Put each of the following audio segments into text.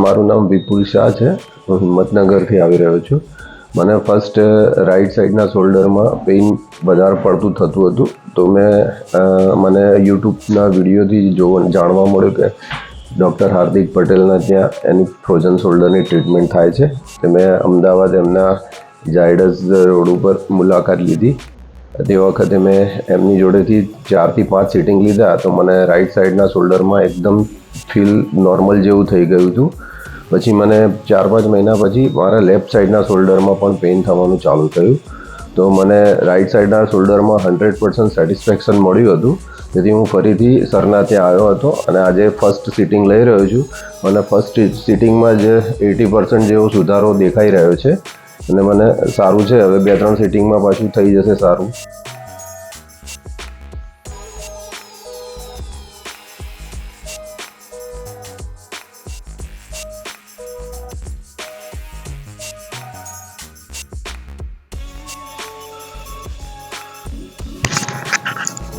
મારું નામ વિપુલ શાહ છે. હું હિંમતનગરથી આવી રહ્યો છું. મને ફર્સ્ટ રાઈટ સાઈડના શોલ્ડરમાં પેઇન વધારે પડતું થતું હતું. તો મને યુટ્યુબના વિડીયોથી જાણવા મળ્યું કે ડૉક્ટર હાર્દિક પટેલના ત્યાં એની ફ્રોઝન શોલ્ડરની ટ્રીટમેન્ટ થાય છે. તો મેં અમદાવાદ એમના ઝાયડસ રોડ ઉપર મુલાકાત લીધી. તે વખતે મેં એમની જોડેથી 4 થી 5 સિટિંગ લીધા. તો મને રાઈટ સાઈડના શોલ્ડરમાં એકદમ ફીલ નોર્મલ જેવું થઈ ગયું હતું. પછી મને 4-5 મહિના પછી મારા લેફ્ટ સાઈડના શોલ્ડરમાં પણ પેઇન થવાનું ચાલુ થયું. તો મને રાઈટ સાઈડના શોલ્ડરમાં 100% સેટિસ્ફેક્શન મળ્યું હતું. તેથી હું ફરીથી સરના ત્યાં આવ્યો હતો અને આજે ફર્સ્ટ સિટિંગ લઈ રહ્યો છું. મને ફર્સ્ટ સિટિંગમાં જ 80% જેવો સુધારો દેખાઈ રહ્યો છે અને મને સારું છે. હવે 2-3 સિટિંગમાં પાછું થઈ જશે સારું.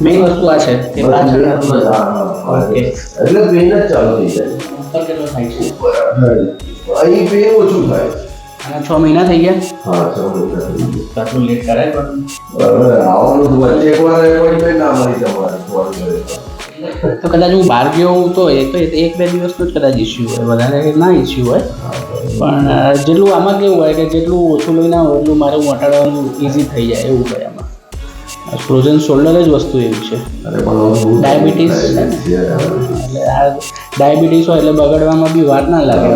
મેઇન વસ્તુ આ છે કે ઓકે એટલે પેઇન જ ચાલુ થઈ જાય. ઉપર કેટલો થાય છે? અહીં પેઇન ઓછું થાય. અને 6 મહિના થઈ ગયા. હા, 6 મહિના થઈ ગયા. આટલું લેટ કરાય પણ આવવાનું વચ્ચે એકવાર એપોઇન્ટમેન્ટ ના મળી તમારે ફોન કરે તો કદાચ હું બહાર ગયો હોઉં તો એ તો 1-2 દિવસનો જ કદાચ ઇસ્યુ હોય, વધારે ના ઇસ્યુ હોય. પણ જેટલું આમાં કેવું હોય કે જેટલું ઓછું લઈને આવો એટલું મારે મટાડવાનું ઇઝી થઈ જાય એવું હોય આમાં. ફ્રોઝન શોલ્ડર જ વસ્તુ એવી છે. ડાયાબિટીસ એટલે આ ડાયાબિટીસ હોય એટલે બગડવામાં બી વાર ના લાગે.